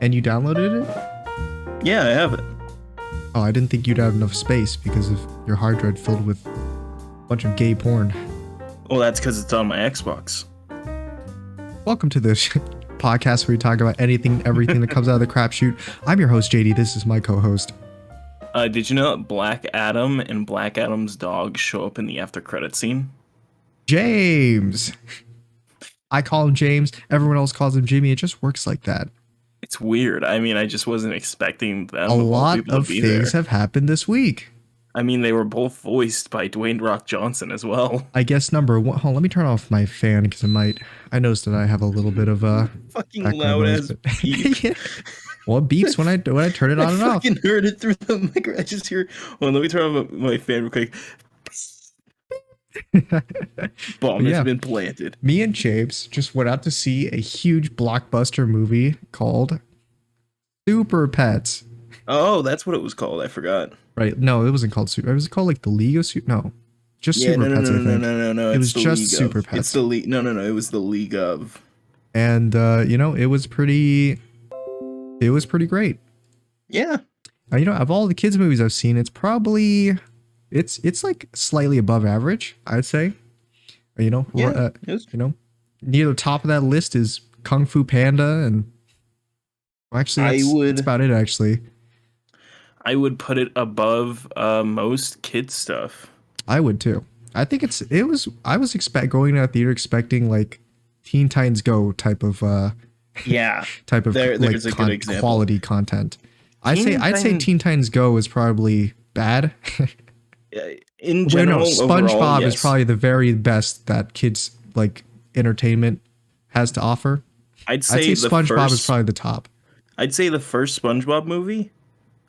And you downloaded it? Yeah, I have it. Oh, I didn't think you'd have enough space because of your hard drive filled with a bunch of gay porn. Well, that's because it's on my Xbox. Welcome to this podcast where we talk about anything, everything that comes out of the crapshoot. I'm your host, JD. This is my co-host. Did you know that Black Adam and Black Adam's dog show up in the after credit scene? James. I call him James. Everyone else calls him Jimmy. It just works like that. It's weird. I mean, I just wasn't expecting them. A lot of things have happened this week. I mean, they were both voiced by Dwayne "Rock" Johnson as well. I guess number one. Hold on, let me turn off my fan because I noticed that I have a little bit of fucking loud ass beep. Yeah. Well, it beeps when I turn it on and off. I fucking heard it through the mic. I just hear. Well, let me turn on my fan real quick. Bomb has been planted. Me and James just went out to see a huge blockbuster movie called Super Pets. Oh, that's what it was called. I forgot. Right? No, it wasn't called Super. It was called like the League of Super. No, just Super Pets. I think. No. It was just Super Pets. It's the League. No. It was the League of. And it was pretty. It was pretty great. Yeah. Of all the kids movies I've seen, it's probably. It's like slightly above average, I'd say. Near the top of that list is Kung Fu Panda, and actually, that's about it. Actually, I would put it above most kids stuff. I would too. I think I was going to the theater expecting like Teen Titans Go type of type of there's a good example. Quality content. I'd say Teen Titans Go is probably bad. In general, SpongeBob yes. is probably the very best that kids like entertainment has to offer. I'd say SpongeBob is probably the top. I'd say the first SpongeBob movie,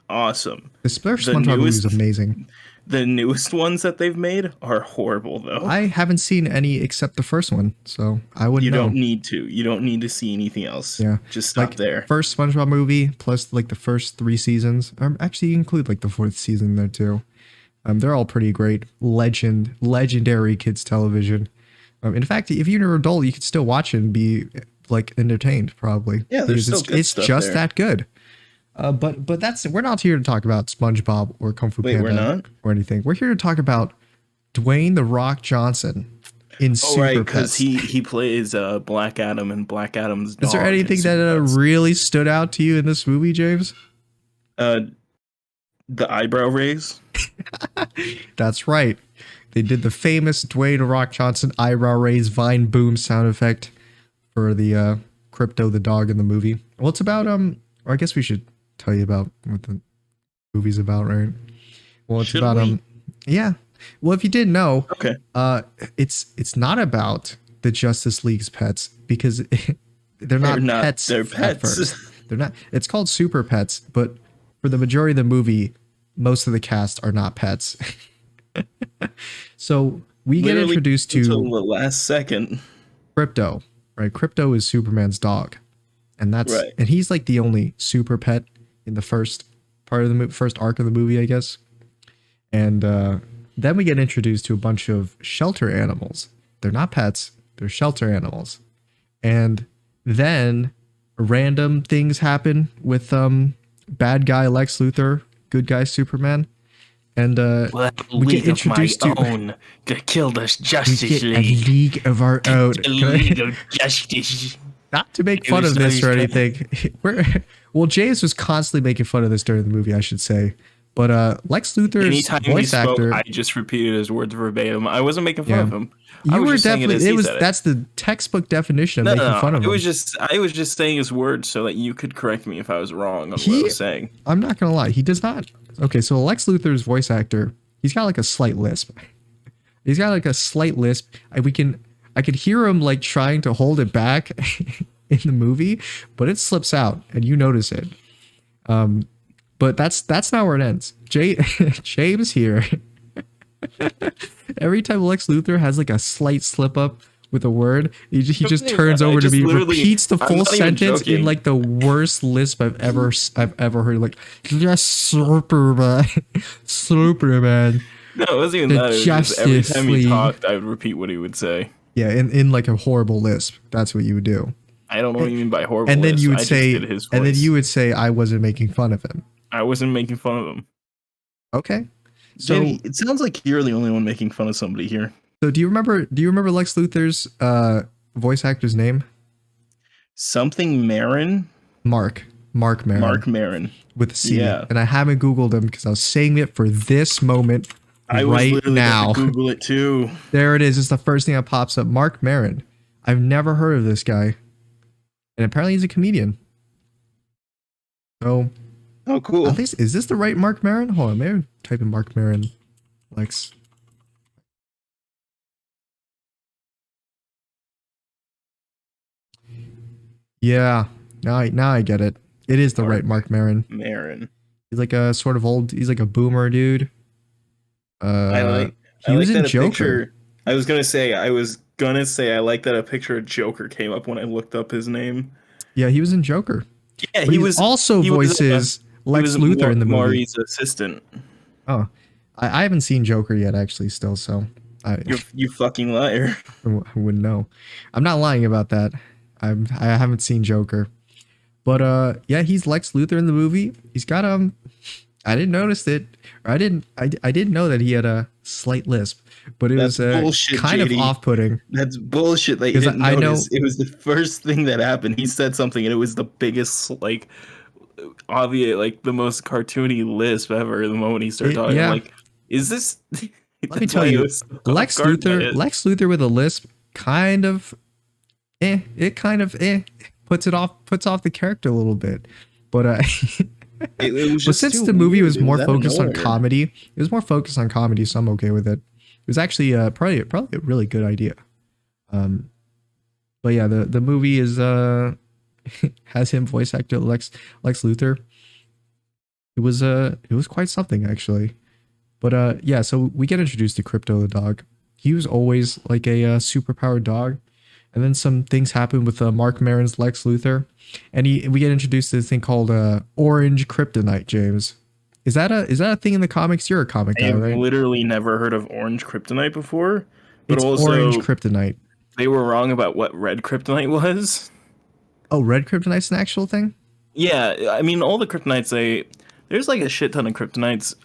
awesome. The first SpongeBob movie is amazing. The newest ones that they've made are horrible, though. I haven't seen any except the first one, so I wouldn't know. You don't need to. You don't need to see anything else. Yeah, just stop there. First SpongeBob movie plus like the first 3 seasons. Actually, you include like the 4th season there too. They're all pretty great. Legendary kids television. In fact, if you're an adult, you could still watch it and be like entertained, probably. Yeah, there's still good stuff just there. That good. But we're not here to talk about SpongeBob or Kung Fu Panda we're not? Or anything. We're here to talk about Dwayne "The Rock" Johnson in Super Pets. Because he plays Black Adam and Black Adam's dog. Is there anything that really stood out to you in this movie, James? The eyebrow raise. That's right. They did the famous Dwayne "The Rock" Johnson eyebrow raise Vine boom sound effect for the Crypto the dog in the movie. Well, it's about or I guess we should tell you about what the movie's about, right? Well, it's about yeah. Well, if you didn't know, okay. It's not about the Justice League's pets because they're not pets. They're pets. At first. They're not. It's called Super Pets, but for the majority of the movie, most of the cast are not pets. So we get introduced to until the last second. Krypto, right? Krypto is Superman's dog, and and he's like the only super pet in the first part of the first arc of the movie, I guess. And then we get introduced to a bunch of shelter animals. They're not pets; they're shelter animals. And then random things happen with bad guy Lex Luther, good guy Superman, and we get introduced to kill the Justice League. A league of our own. A league of justice. Not to make fun of this or anything. James was constantly making fun of this during the movie, I should say. But Lex Luthor's voice actor, I just repeated his words verbatim. I wasn't making fun of him. You were definitely. That's the textbook definition of making fun of him. I was just saying his words so that you could correct me if I was wrong on what I was saying. I'm not gonna lie, he does not. Okay, so Lex Luthor's voice actor, he's got like a slight lisp. I could hear him like trying to hold it back in the movie, but it slips out and you notice it. But that's not where it ends. James here. Every time Lex Luthor has like a slight slip up with a word, he just turns over to me, repeats the full sentence in like the worst lisp I've ever heard. Like, yes, Superman. No, it wasn't even that. It was just every time he talked, I would repeat what he would say. Yeah, in like a horrible lisp. That's what you would do. I don't know what you mean by And then horriblest. you would I just did say, his and then voice. you would say I wasn't making fun of him. I wasn't making fun of him. Okay. So Jenny, it sounds like you're the only one making fun of somebody here. so do you remember Lex Luthor's voice actor's name? Something Marin? Mark Maron. Mark Marin. With a C. Yeah. And I haven't Googled him because I was saying it for this moment I was right literally now. about to Google it too. There it is. It's the first thing that pops up. Mark Maron. I've never heard of this guy. And apparently he's a comedian. So, oh, cool. At least, is this the right Mark Maron? Hold on, maybe type in Mark Maron. Lex. Yeah, now I get it. It is the right Mark Maron. Marin. He's like a sort of old. He's like a boomer dude. He was in Joker. Picture, I was gonna say I like that a picture of Joker came up when I looked up his name. Yeah, he was in Joker. Yeah, but he also voices Lex Luthor in the movie. Maury's assistant. Oh, I haven't seen Joker yet, actually. Still, so you fucking liar. I wouldn't know. I'm not lying about that. I haven't seen Joker, but yeah, he's Lex Luthor in the movie. He's got I didn't notice it. Or I didn't know that he had a slight lisp, but it was bullshit, kind JD. Of off-putting. That's bullshit that you didn't notice. It was the first thing that happened. He said something and it was the biggest, like, obvious, like the most cartoony lisp ever. The moment he started talking, I'm like, is this? Let me tell you, Lex Luthor with a lisp, kind of, puts off the character a little bit, but but since the movie was more focused on comedy, so I'm okay with it. It was actually probably a really good idea. But yeah, the movie is has him voice actor Lex Luthor. It was quite something, actually. But yeah, so we get introduced to Krypto the dog. He was always like a superpowered dog. And then some things happen with Mark Maron's Lex Luthor, and we get introduced to this thing called Orange Kryptonite. James, is that a thing in the comics? You're a comic guy, right? I've literally never heard of Orange Kryptonite before. But it's also Orange Kryptonite. They were wrong about what Red Kryptonite was. Oh, Red Kryptonite's an actual thing? Yeah, I mean all the Kryptonites. There's like a shit ton of Kryptonites.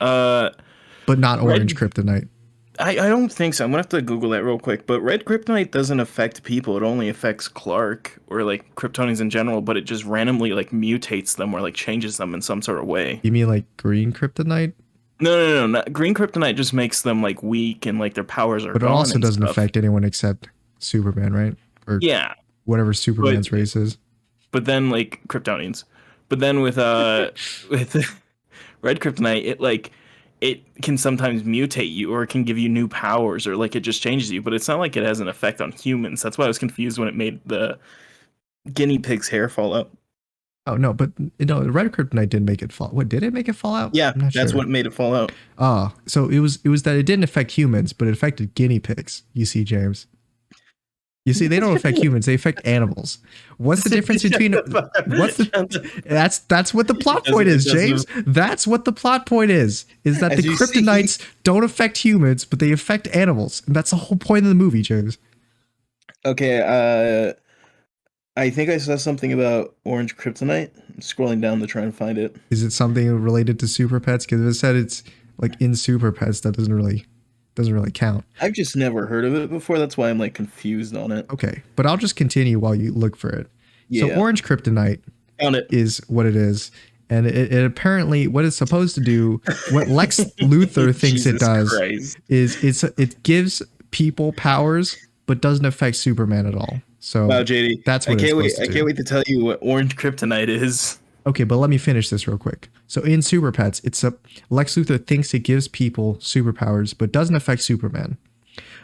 But not Orange Kryptonite. I don't think so. I'm gonna have to Google that real quick. But Red Kryptonite doesn't affect people. It only affects Clark or like Kryptonians in general. But it just randomly like mutates them or like changes them in some sort of way. You mean like Green Kryptonite? No. Green Kryptonite just makes them like weak and like their powers are. But it also doesn't affect anyone except Superman, right? Or yeah, whatever Superman's race is. But then like Kryptonians. But then with Red Kryptonite, it can sometimes mutate you or it can give you new powers or like it just changes you, but it's not like it has an effect on humans. That's why I was confused when it made the guinea pig's hair fall out. Oh no, but no, Red Kryptonite didn't make it fall. What, did it make it fall out? Yeah, that's what made it fall out. Ah, so it was that it didn't affect humans, but it affected guinea pigs. You see, James. You see, they don't affect humans; they affect animals. What's the difference between? That's what the plot point is, James. That's what the plot point is. Is that the Kryptonites don't affect humans, but they affect animals, and that's the whole point of the movie, James. Okay, I think I saw something about Orange Kryptonite. I'm scrolling down to try and find it. Is it something related to Super Pets? Because if it said it's like in Super Pets, that doesn't really count. I've just never heard of it before. That's why I'm like confused on it. Okay, but I'll just continue while you look for it. Yeah. So Orange Kryptonite is what it is. And it apparently, what it's supposed to do, what Lex Luthor thinks it does, is it gives people powers, but doesn't affect Superman at all. So wow, JD, that's what I can't wait to tell you what Orange Kryptonite is. Okay, but let me finish this real quick. So in Super Pets, Lex Luthor thinks it gives people superpowers, but doesn't affect Superman.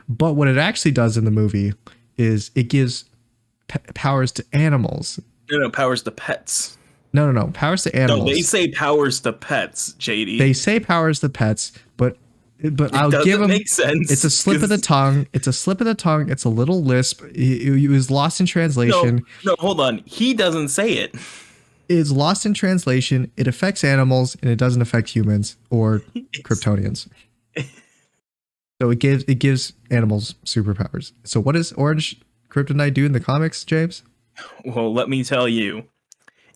But what it actually does in the movie is it gives powers to animals. No, powers to pets. No, powers to animals. No, they say powers to pets, JD. They say powers to pets, but I'll give them. Make sense. It's a slip of the tongue. It's a little lisp. It was lost in translation. No, hold on. He doesn't say it. It's lost in translation. It affects animals and it doesn't affect humans or Kryptonians. So it gives animals superpowers. So what does Orange Kryptonite do in the comics, James? Well, let me tell you.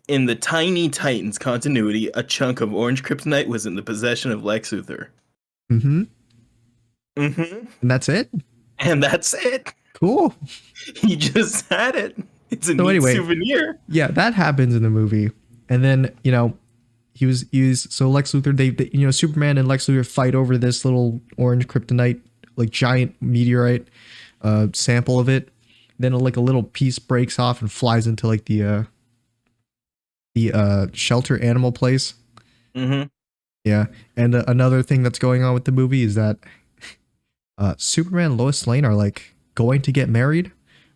In the Tiny Titans continuity, a chunk of orange kryptonite was in the possession of Lex Luther. Mm-hmm. Mm-hmm. And that's it? And that's it. Cool. He just had it. It's a neat souvenir. Yeah, that happens in the movie. And then, so Lex Luthor, they Superman and Lex Luthor fight over this little orange kryptonite, like giant meteorite sample of it. Then like a little piece breaks off and flies into like the shelter animal place. Mm-hmm. Yeah. And another thing that's going on with the movie is that Superman and Lois Lane are like going to get married,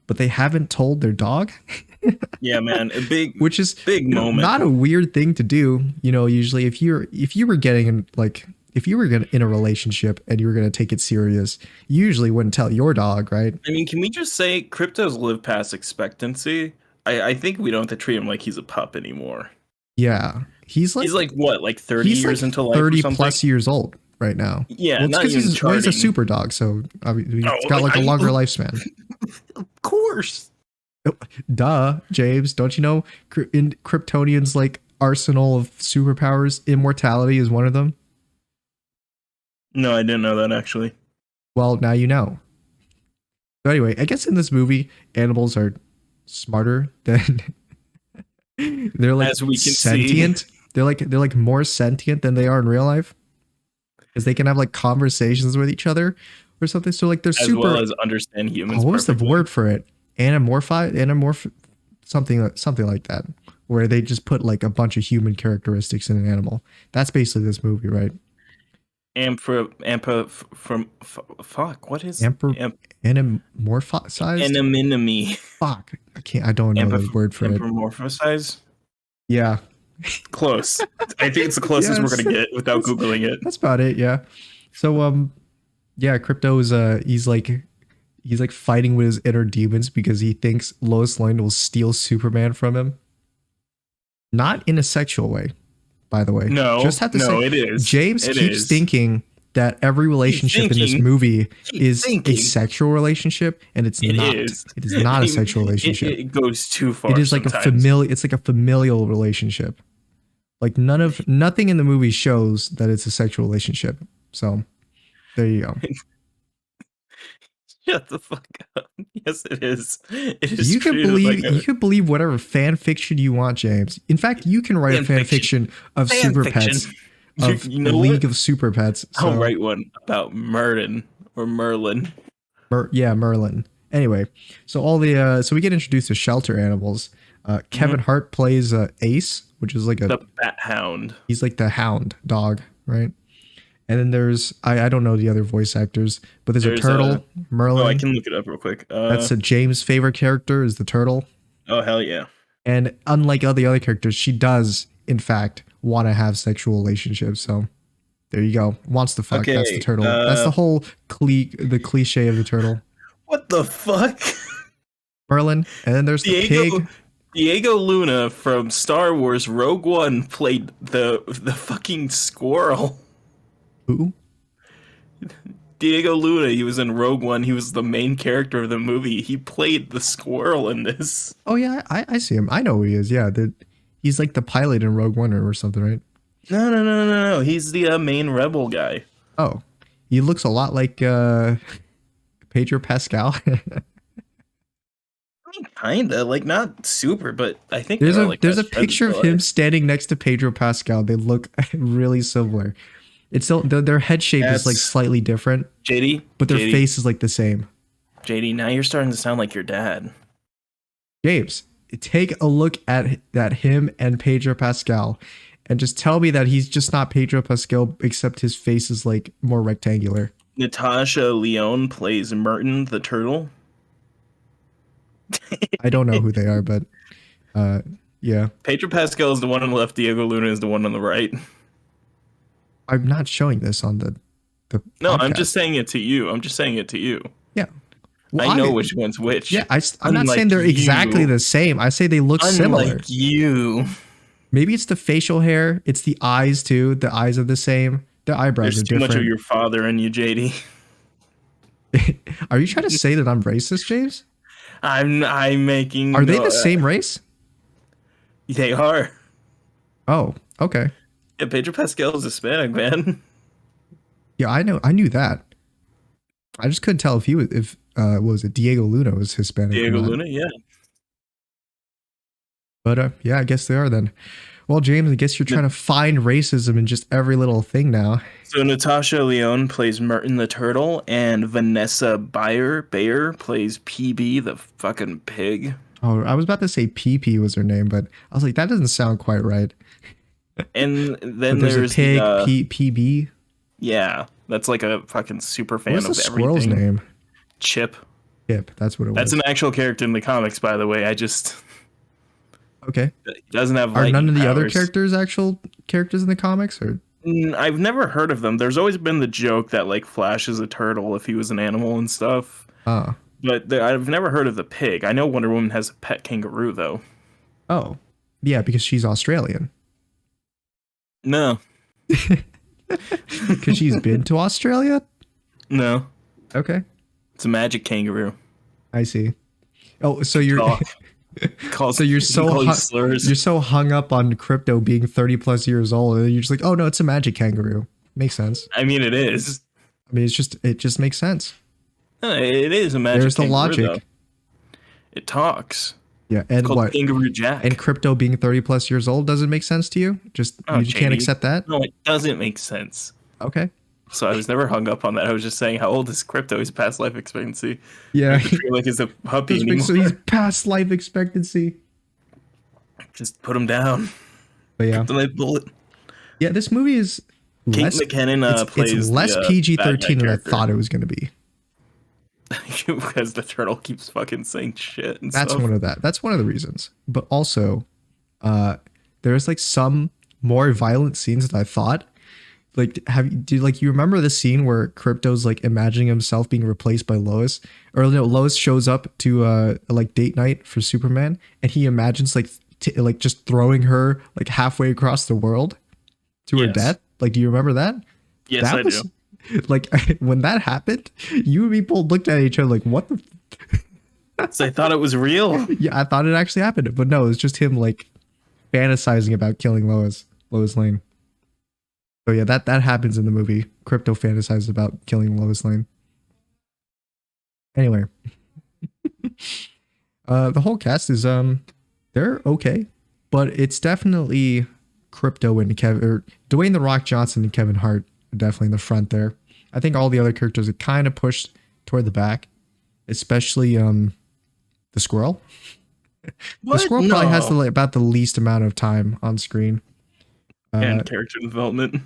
but they haven't told their dog. Yeah, man, which is big moment. Not a weird thing to do. Usually if you were getting in a relationship and you were going to take it serious, you usually wouldn't tell your dog, right? I mean, can we just say Krypto's lived past expectancy? I think we don't have to treat him like he's a pup anymore. Yeah, he's like what, like 30 years into life, 30 plus years old right now. Yeah, well, not even he's a super dog, so he's got like a longer lifespan. Of course. Duh, James. Don't you know in Kryptonian's like arsenal of superpowers, immortality is one of them? No, I didn't know that actually. Well, now you know. So anyway, I guess in this movie, animals are smarter than they're like sentient. See. They're like more sentient than they are in real life, because they can have like conversations with each other or something. So like they're super, as well as understand humans. What was the word for it? Anamorph, something like that, where they just put like a bunch of human characteristics in an animal. That's basically this movie, right? Fuck, what is anamorphized? Anonymity. Fuck, I don't know the word for it. Anthropomorphize? Yeah. Close. I think it's the closest we're gonna get without Googling it. That's about it, yeah. So yeah, Krypto is he's like fighting with his inner demons because he thinks Lois Lane will steal Superman from him. Not in a sexual way, by the way. No, just have to say, it is. James keeps thinking that every relationship in this movie is a sexual relationship, and it's not. It is not a sexual relationship. It goes too far. It is like It's like a familial relationship. Like nothing in the movie shows that it's a sexual relationship. So there you go. Shut the fuck up. Yes, it is. It is. You can believe whatever fan fiction you want, James. In fact, you can write a fan fiction of Super Pets. Of League of Super Pets. So. I'll write one about Merlin. Merlin. Anyway, so we get introduced to shelter animals. Kevin Hart plays Ace, which is like the bat hound. He's like the hound dog, right? And then there's I don't know the other voice actors, but there's a turtle, Merlin. Oh, I can look it up real quick. That's James' favorite character is the turtle. Oh, hell yeah. And unlike all the other characters, she does, in fact, want to have sexual relationships. So there you go. Wants to fuck. Okay, that's the turtle. That's the whole cliche of the turtle. What the fuck? Merlin. And then there's the pig. Diego Luna from Star Wars Rogue One played the fucking squirrel. Who? Diego Luna, he was in Rogue One. He was the main character of the movie. He played the squirrel in this. Oh yeah, I see him. I know who he is. Yeah, he's like the pilot in Rogue One or something, right? No. He's the main rebel guy. Oh, he looks a lot like Pedro Pascal. Kinda, like not super, but I think there's a picture of him standing next to Pedro Pascal. They look really similar. It's still their head shape is like slightly different, JD, but their face is like the same. JD, now you're starting to sound like your dad. James, take a look at him and Pedro Pascal, and just tell me that he's just not Pedro Pascal, except his face is like more rectangular. Natasha Lyonne plays Merton the turtle. I don't know who they are, but yeah. Pedro Pascal is the one on the left. Diego Luna is the one on the right. I'm not showing this on the No, podcast. I'm just saying it to you. Yeah. Well, I know which one's which. Yeah, I'm not saying they're exactly the same. I say they look similar. Unlike you. Maybe it's the facial hair. It's the eyes too. The eyes are the same. The eyebrows are different. There's too much of your father in you, JD. Are you trying to say that I'm racist, James? I'm making. Are they the same race? They are. Oh, okay. Yeah, Pedro Pascal is Hispanic, man. Yeah, I know. I knew that. I just couldn't tell if he was what was it Diego Luna was Hispanic Diego or not. Luna, yeah. But yeah, I guess they are then. Well, James, I guess you're trying to find racism in just every little thing now. So Natasha Lyonne plays Merton the turtle, and Vanessa Bayer plays PB the fucking pig. Oh, I was about to say PP was her name, but I was like, that doesn't sound quite right. And then there's a pig, PB. Yeah, that's like a fucking super fan of everything. What's the squirrel's name? Chip. Chip, that's what it was. That's an actual character in the comics, by the way. I just... Okay. It doesn't have Are none of the powers. other characters actual characters in the comics, or? I've never heard of them. There's always been the joke that like Flash is a turtle if he was an animal and stuff. Ah. But I've never heard of the pig. I know Wonder Woman has a pet kangaroo though. Oh, yeah, because she's Australian. No. Because she's been to Australia? No. Okay. It's a magic kangaroo. I see. Oh, so you're you're so hung up on Crypto being 30 plus years old, and you're just like, oh no, it's a magic kangaroo. Makes sense. I mean, it is. I mean, it just makes sense. It is a magic. There's the logic. Though. It talks. Yeah, and what? Kangaroo Jack. And Crypto being 30 plus years old doesn't make sense to you? Just you can't accept that? No, it doesn't make sense. Okay. So I was never hung up on that. I was just saying, how old is Crypto? He's past life expectancy. Yeah. I feel like he's a puppy anymore. So he's past life expectancy. Just put him down. But yeah. Kryptonite bullet. Yeah, this movie is Kate McKinnon plays it's less PG-13 than I thought it was going to be. Because the turtle keeps fucking saying shit and That's stuff. That's one of the reasons. But also, there's like some more violent scenes than I thought. Like, you remember the scene where Crypto's like imagining himself being replaced by Lois? Or no, Lois shows up to like date night for Superman, and he imagines like just throwing her like halfway across the world to her death. Like, do you remember that? Yes, I do. Like, when that happened, you and me both looked at each other like, what the? So I thought it was real. Yeah, I thought it actually happened, but no, it was just him like fantasizing about killing Lois Lane. So yeah, that happens in the movie. Crypto fantasizes about killing Lois Lane. Anyway, the whole cast is they're okay, but it's definitely Crypto and Dwayne the Rock Johnson and Kevin Hart are definitely in the front there. I think all the other characters are kind of pushed toward the back, especially the squirrel. The squirrel probably has about the least amount of time on screen. And character development.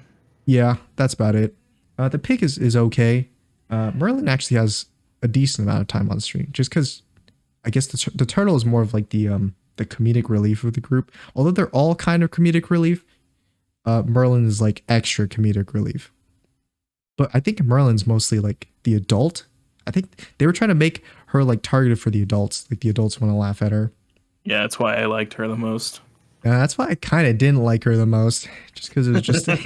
Yeah, that's about it. The pig is okay. Merlin actually has a decent amount of time on screen, just because I guess the turtle is more of like the comedic relief of the group. Although they're all kind of comedic relief, Merlin is like extra comedic relief. But I think Merlin's mostly like the adult. I think they were trying to make her like targeted for the adults. Like the adults want to laugh at her. Yeah, that's why I liked her the most. That's why I kind of didn't like her the most, just because it was just I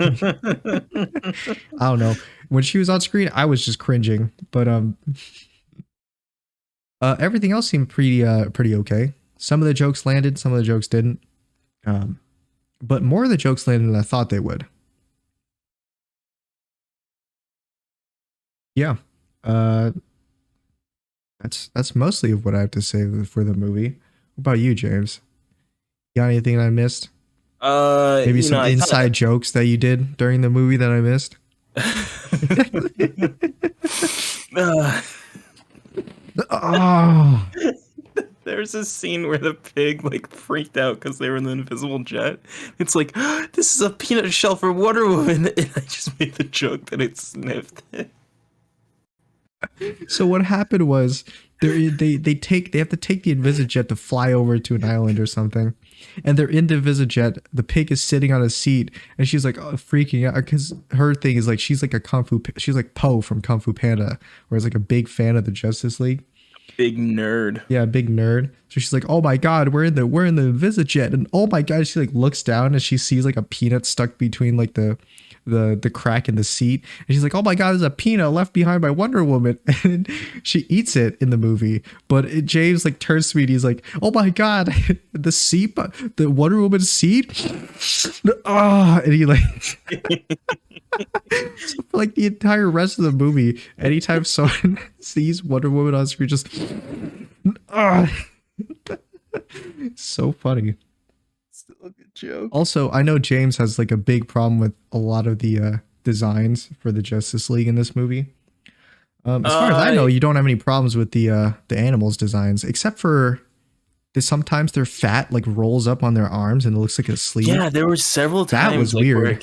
don't know. When she was on screen, I was just cringing. But everything else seemed pretty okay. Some of the jokes landed, some of the jokes didn't. But more of the jokes landed than I thought they would. Yeah. That's mostly of what I have to say for the movie. What about you, James? Got anything I missed? Maybe some inside jokes that you did during the movie that I missed? Oh. There's a scene where the pig like freaked out because they were in the invisible jet. It's like, this is a peanut shell for Wonder Woman, and I just made the joke that it sniffed it. So what happened was they have to take the Invisijet to fly over to an island or something, and they're in the Invisijet. The pig is sitting on a seat, and she's like freaking out because her thing is like she's like Po from Kung Fu Panda, where it's like a big fan of the Justice League. Big nerd. Yeah, big nerd. So she's like, "Oh my god, we're in the VisiJet," and oh my god, she like looks down and she sees like a peanut stuck between like the crack in the seat, and she's like, "Oh my god, there's a peanut left behind by Wonder Woman," and she eats it in the movie. But James like turns to me and he's like, "Oh my god, the seat, the Wonder Woman seat," and he like. So for like the entire rest of the movie, anytime someone sees Wonder Woman on screen, just so funny. Still a good joke. Also, I know James has like a big problem with a lot of the designs for the Justice League in this movie. As far as I know, you don't have any problems with the animals designs, except for sometimes their fat like rolls up on their arms and it looks like a sleeve. Yeah, there were several times that was like, weird.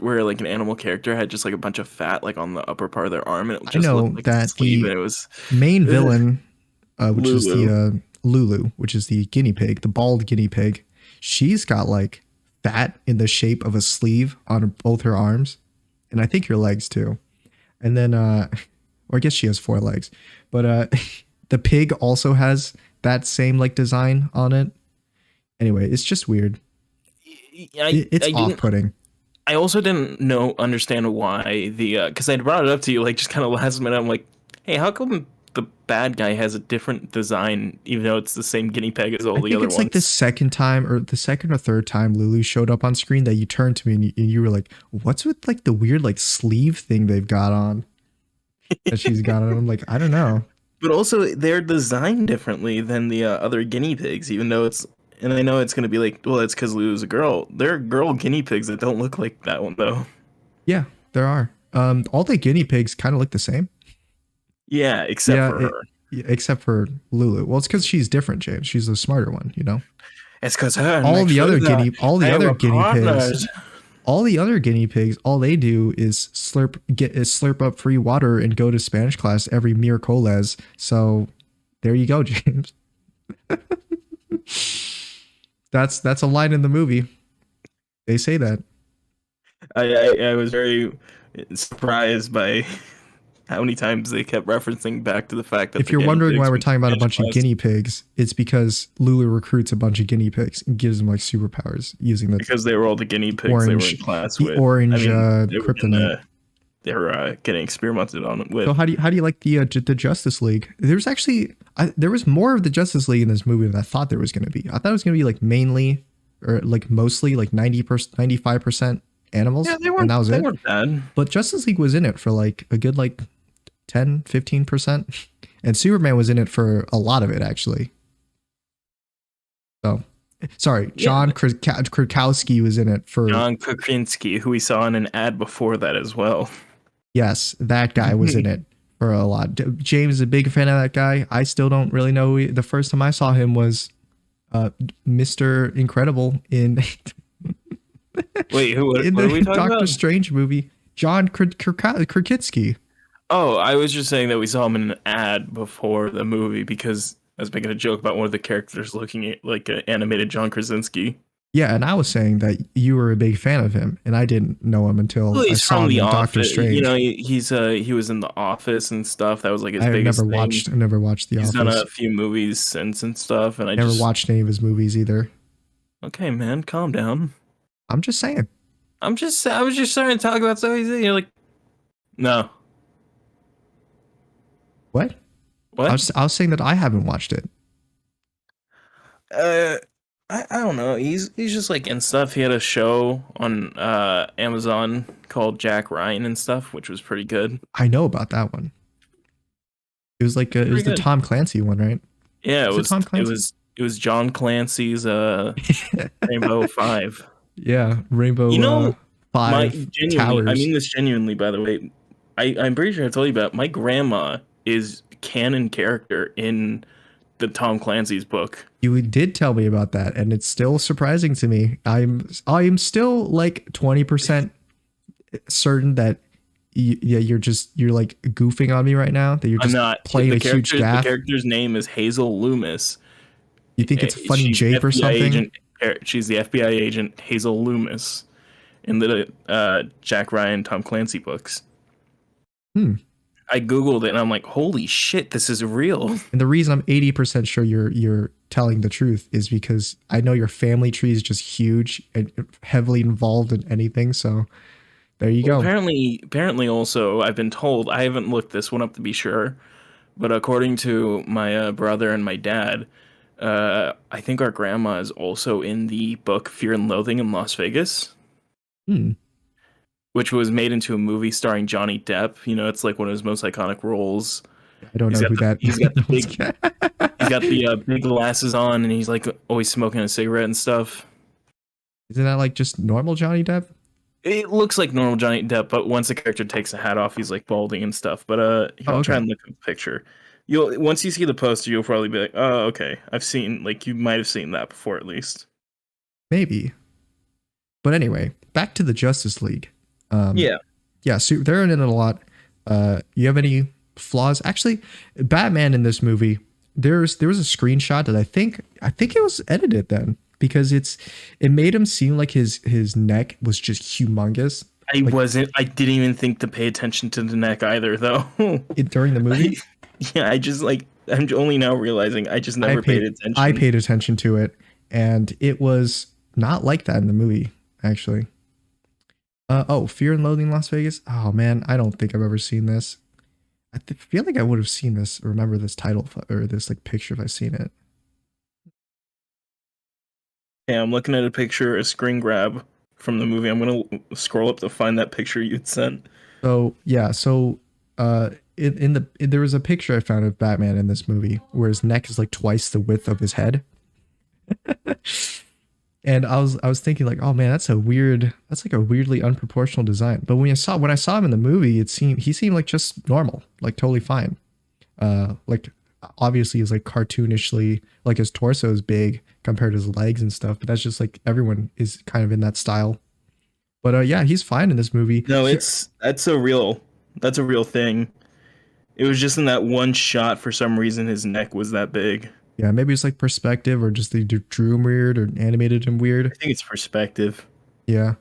where like an animal character had just like a bunch of fat like on the upper part of their arm, and it just I know looked like that a sleeve, the and it was main villain, which Lulu. is the Lulu, which is the guinea pig, the bald guinea pig. She's got like fat in the shape of a sleeve on both her arms, and I think her legs too. And then, or I guess she has 4 legs, but the pig also has that same like design on it. Anyway, it's just weird. It's off-putting. I also didn't understand why the because I brought it up to you like just kind of last minute. I'm like, hey, how come the bad guy has a different design even though it's the same guinea pig as all the other ones? It's like the second time or the second or third time Lulu showed up on screen that you turned to me and you were like, "What's with like the weird like sleeve thing they've got on?" That she's got on. I'm like, I don't know. But also, they're designed differently than the other guinea pigs, even though it's. And I know it's going to be like, well, it's because Lulu's a girl. There are girl guinea pigs that don't look like that one, though. Yeah, there are. All the guinea pigs kind of look the same. Yeah, except for her. Except for Lulu. Well, it's because she's different, James. She's the smarter one, you know? It's because her and all the other guinea pigs. All the other guinea pigs, all they do is slurp up free water and go to Spanish class every miércoles. So there you go, James. That's a line in the movie. They say that. I was very surprised by how many times they kept referencing back to the fact that if you're wondering why we're talking about a bunch of guinea pigs, it's because Lulu recruits a bunch of guinea pigs and gives them like superpowers using the because they were all the guinea pigs they were in class with. Orange kryptonite. They were getting experimented on with. So how do you like the Justice League? There's actually there was more of the Justice League in this movie than I thought there was going to be. I thought it was going to be like mainly or like mostly like 90%, 95% animals. Yeah, and that was they weren't bad. But Justice League was in it for like a good like 10, 15%. And Superman was in it for a lot of it, actually. So, sorry, John Krakowski was in it for... John Krasinski, who we saw in an ad before that as well. Yes, that guy was in it for a lot. James is a big fan of that guy. I still don't really know. The first time I saw him was Mr. Incredible in... Wait, what in are we talking Doctor about? Strange movie. John Krasinski. Oh, I was just saying that we saw him in an ad before the movie because I was making a joke about one of the characters looking at like an animated John Krasinski. Yeah, and I was saying that you were a big fan of him, and I didn't know him until I saw him in Doctor Strange. You know, he was in The Office and stuff. That was like his biggest thing. I never watched The Office. He's done a few movies since and stuff, and I never watched any of his movies either. Okay, man, calm down. I'm just saying. I was just starting to talk about stuff he's in. You're like, no. What? I was saying that I haven't watched it. I don't know. He's just like in stuff. He had a show on Amazon called Jack Ryan and stuff, which was pretty good. I know about that one. It was like it was the Tom Clancy one, right? Yeah, it was Tom Clancy? It was John Clancy's Rainbow 5. Yeah, Rainbow 5 Towers. I mean this genuinely, by the way. I'm pretty sure I told you about it. My grandma is canon character in the Tom Clancy's book. You did tell me about that, and it's still surprising to me. I am still like 20% certain that you're like goofing on me right now. That you're just playing a huge gaff. The character's name is Hazel Loomis. You think it's a funny jape or something? She's the FBI agent Hazel Loomis in the Jack Ryan Tom Clancy books. I Googled it and I'm like, holy shit, this is real. And the reason I'm 80% sure you're telling the truth is because I know your family tree is just huge and heavily involved in anything. So there you go. Apparently also, I've been told, I haven't looked this one up to be sure, but according to my brother and my dad, I think our grandma is also in the book Fear and Loathing in Las Vegas. Hmm. Which was made into a movie starring Johnny Depp. You know, it's like one of his most iconic roles. I don't know who that. He's got the big. He's got the big glasses on, and he's like always smoking a cigarette and stuff. Isn't that like just normal Johnny Depp? It looks like normal Johnny Depp, but once the character takes the hat off, he's like balding and stuff. But I'll try and look at the picture. You'll once you see the poster, you'll probably be like, oh, okay, I've seen you might have seen that before at least. Maybe. But anyway, back to the Justice League. Yeah, so they're in it a lot. You have any flaws? Actually, Batman in this movie, there was a screenshot that I think it was edited then because it made him seem like his neck was just humongous. I didn't even think to pay attention to the neck either, though. During the movie? I'm only now realizing I just never paid attention. I paid attention to it, and it was not like that in the movie, actually. Fear and Loathing Las Vegas. Oh man, I don't think I've ever seen this. I feel like I would have seen this, remember this title or this like picture if I seen it. Yeah, I'm looking at a picture, a screen grab from the movie. I'm gonna scroll up to find that picture you'd sent. So yeah, there was a picture I found of Batman in this movie where his neck is like twice the width of his head. And I was thinking like, oh man, that's like a weirdly unproportional design. But when I saw him in the movie, he seemed like just normal, like totally fine. Like obviously he's like cartoonishly, like his torso is big compared to his legs and stuff, but that's just like everyone is kind of in that style. But yeah, he's fine in this movie. No, that's a real thing. It was just in that one shot for some reason his neck was that big. Yeah, maybe it's like perspective or just they drew him weird or animated him weird. I think it's perspective. Yeah.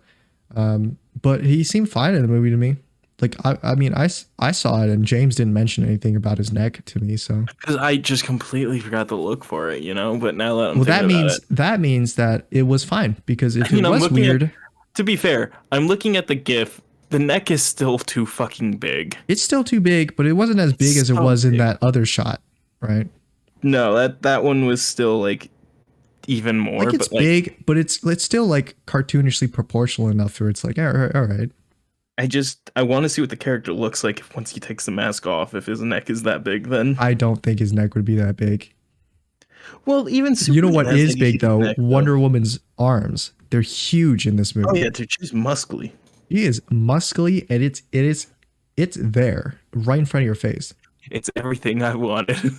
But he seemed fine in the movie to me. Like, I mean, I saw it and James didn't mention anything about his neck to me, so. Because I just completely forgot to look for it, you know? But now that that means that it was fine because if it was weird. To be fair, I'm looking at the GIF. The neck is still too fucking big. It's still too big, but it wasn't as big as it was in that other shot, right? No, that one was still like even more. Like it's big, but it's still like cartoonishly proportional enough where it's like, all right. I want to see what the character looks like once he takes the mask off. If his neck is that big, then I don't think his neck would be that big. Well, even you know what is big though? Wonder Woman's arms. They're huge in this movie. Oh yeah, she's muscly. He is muscly, and it's there right in front of your face. It's everything I wanted.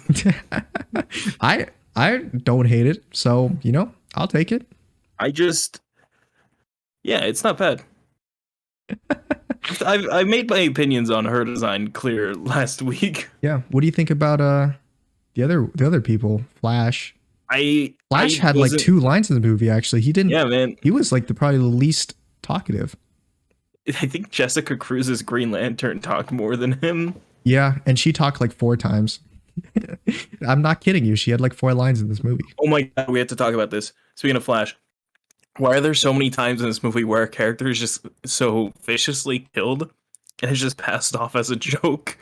I don't hate it, so you know I'll take it. Yeah, it's not bad. I made my opinions on her design clear last week. Yeah, what do you think about the other people? Flash. Flash had like 2 lines in the movie. Actually, he didn't. Yeah, man. He was like probably the least talkative. I think Jessica Cruz's Green Lantern talked more than him. Yeah, and she talked like 4 times. I'm not kidding you. She had like 4 lines in this movie. Oh my god, we have to talk about this. Speaking of Flash, why are there so many times in this movie where a character is just so viciously killed and is just passed off as a joke?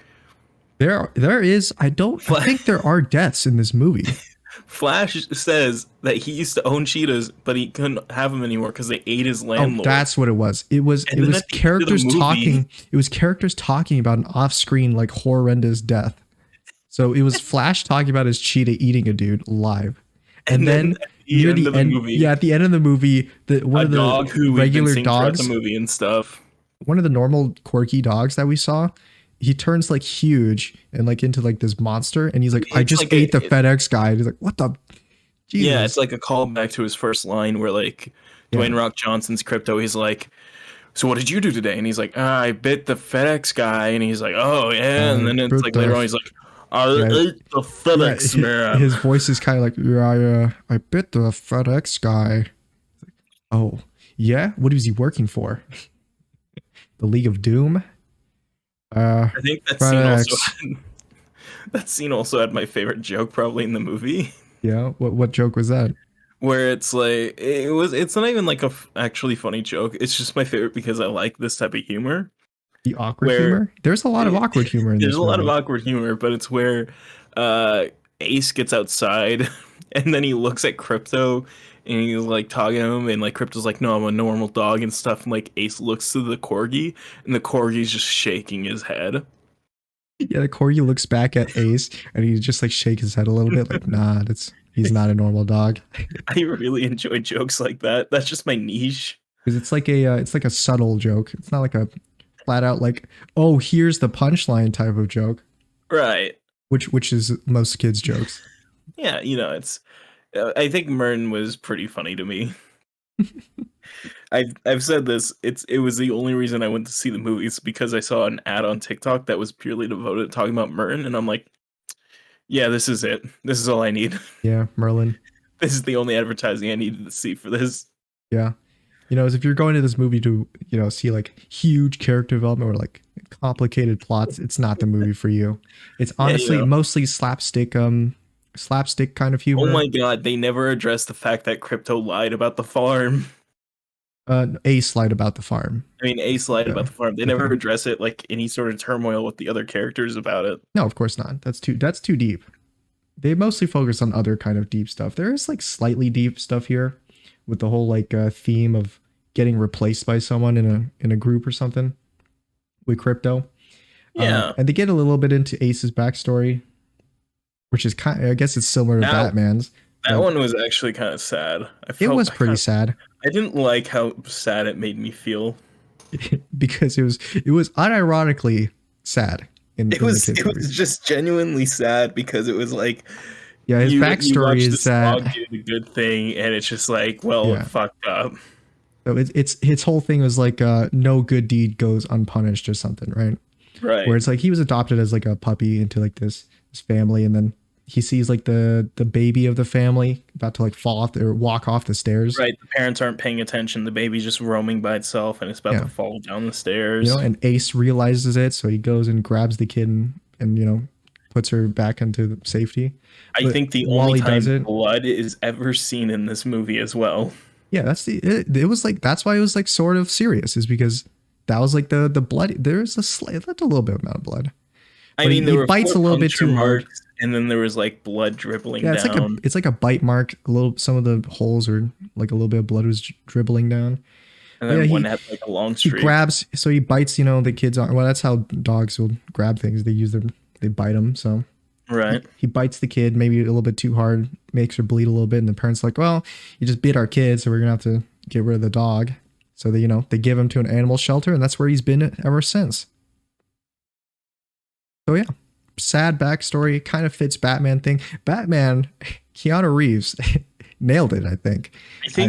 There is. I think there are deaths in this movie. Flash says that he used to own cheetahs, but he couldn't have them anymore because they ate his landlord. Oh, that's what it was. It was characters talking. It was characters talking about an off-screen like horrendous death. So it was Flash talking about his cheetah eating a dude live, and then near the end, at the end of the movie, one of the regular dogs, the movie and stuff. One of the normal quirky dogs that we saw, he turns like huge and like into like this monster, and he's like, I just ate the FedEx guy. And he's like, what the? Jesus. Yeah, it's like a callback to his first line where like Dwayne Rock Johnson's Crypto. He's like, so what did you do today? And he's like, I bit the FedEx guy. And he's like, oh yeah. And then it's like later on, he's like, I ate the FedEx man. His voice is kind of like, I bit the FedEx guy. Oh yeah, what is he working for? The League of Doom. I think that scene also X. that scene also had my favorite joke probably in the movie. Yeah, what joke was that? Where it's like it's not even like a actually funny joke. It's just my favorite because I like this type of humor. The awkward Where humor? There's a lot of awkward humor in there's this a lot of movie. awkward humor, but it's where uh, Ace gets outside and then he looks at Crypto and he's like talking to him and like Crypto's like, no, I'm a normal dog and stuff. And like Ace looks to the corgi and the corgi's just shaking his head. Yeah, the corgi looks back at Ace and he just like shakes his head a little bit, like, nah, he's not a normal dog. I really enjoy jokes like that. That's just my niche. Because it's like a subtle joke. It's not like a flat out like, oh, here's the punchline type of joke. Right. Which is most kids' jokes. Yeah, it's. I think Mern was pretty funny to me. I've said this. It was the only reason I went to see the movies because I saw an ad on TikTok that was purely devoted to talking about Mern, and I'm like, yeah, this is it. This is all I need. Yeah, Merlin. This is the only advertising I needed to see for this. Yeah. As if you're going to this movie to, see like huge character development or like complicated plots, it's not the movie for you. It's honestly mostly slapstick kind of humor. Oh my god, they never addressed the fact that Crypto lied about the farm. Ace lied about the farm. I mean, Ace lied about the farm. They never address it like any sort of turmoil with the other characters about it. No, of course not. That's too deep. They mostly focus on other kind of deep stuff. There is like slightly deep stuff here with the whole like theme of getting replaced by someone in a group or something with Crypto. Yeah. And they get a little bit into Ace's backstory, which is I guess it's similar to Batman's. That one was actually kind of sad. It was pretty sad. I didn't like how sad it made me feel. Because it was unironically sad. It was just genuinely sad because it was like, yeah, his backstory is that dog did a good thing, and it's just like, well, it fucked up. So it's its whole thing was like no good deed goes unpunished or something, right? Right. Where it's like he was adopted as like a puppy into like this family, and then he sees like the baby of the family about to like fall off or walk off the stairs. Right. The parents aren't paying attention. The baby's just roaming by itself and it's about to fall down the stairs. And Ace realizes it, so he goes and grabs the kid and puts her back into safety. I think the only time blood is ever seen in this movie as well. Yeah, it was like that's why it was like sort of serious, is because that was like the blood. There's a little bit amount of blood. I mean, there bites a little bit too hard, and then there was like blood dribbling down. It's like a bite mark. Some of the holes are like a little bit of blood was dribbling down. And then one had like a long streak. He grabs, so he bites, the kids on. Well, that's how dogs will grab things. They bite them. So right, he bites the kid maybe a little bit too hard, makes her bleed a little bit, and the parents are like, well, you just bit our kid, so we're gonna have to get rid of the dog. So they give him to an animal shelter, and that's where he's been ever since. So yeah, sad backstory, kind of fits Batman thing. Batman, Keanu Reeves nailed it. I think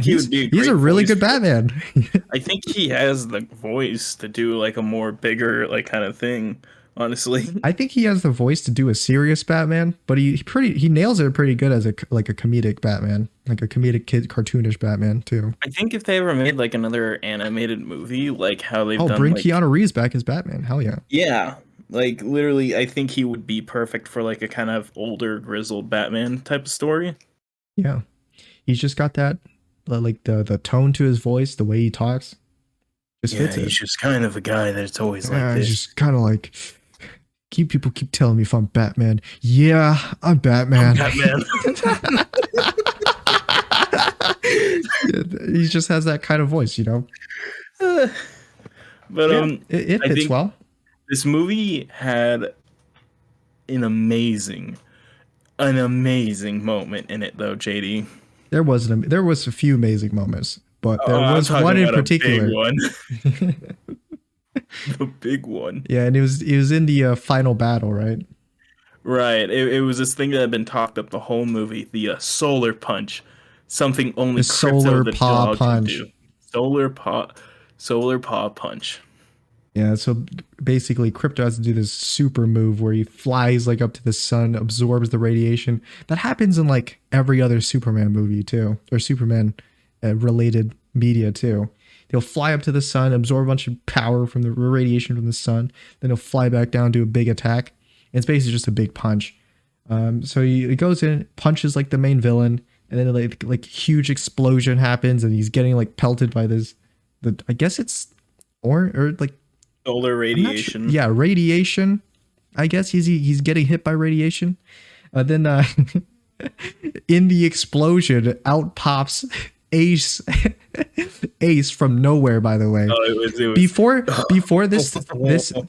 he would be. He's a really good Batman. I think he has the voice to do like a more bigger like kind of thing. Honestly, I think he has the voice to do a serious Batman, but he nails it pretty good as a comedic Batman, like a comedic kid cartoonish Batman too. I think if they ever made like another animated movie, like how they've done, bring like, Keanu Reeves back as Batman. Hell yeah. Yeah. Like, literally, I think he would be perfect for, like, a kind of older, grizzled Batman type of story. Yeah. He's just got that, like, the tone to his voice, the way he talks. Just fits it. He's just kind of a guy that's always like this. He's just kind of like, people keep telling me if I'm Batman. Yeah, I'm Batman. He just has that kind of voice, But, it fits well. This movie had an amazing moment in it, though, JD. There was a few amazing moments, but there was one in particular. The big one. Yeah, and it was in the final battle, right? Right. It was this thing that had been talked up the whole movie. The solar punch, something only the solar paw punch. Solar paw punch. Yeah, so basically Krypto has to do this super move where he flies like up to the sun, absorbs the radiation. That happens in like every other Superman movie too, or Superman related media too. They'll fly up to the sun, absorb a bunch of power from the radiation from the sun, then he'll fly back down, do a big attack. And it's basically just a big punch. So he goes in, punches like the main villain, and then like huge explosion happens, and he's getting like pelted by I guess it's or like solar radiation. Sure. Yeah, radiation. I guess he's getting hit by radiation. Then in the explosion, out pops Ace from nowhere. By the way, it was before this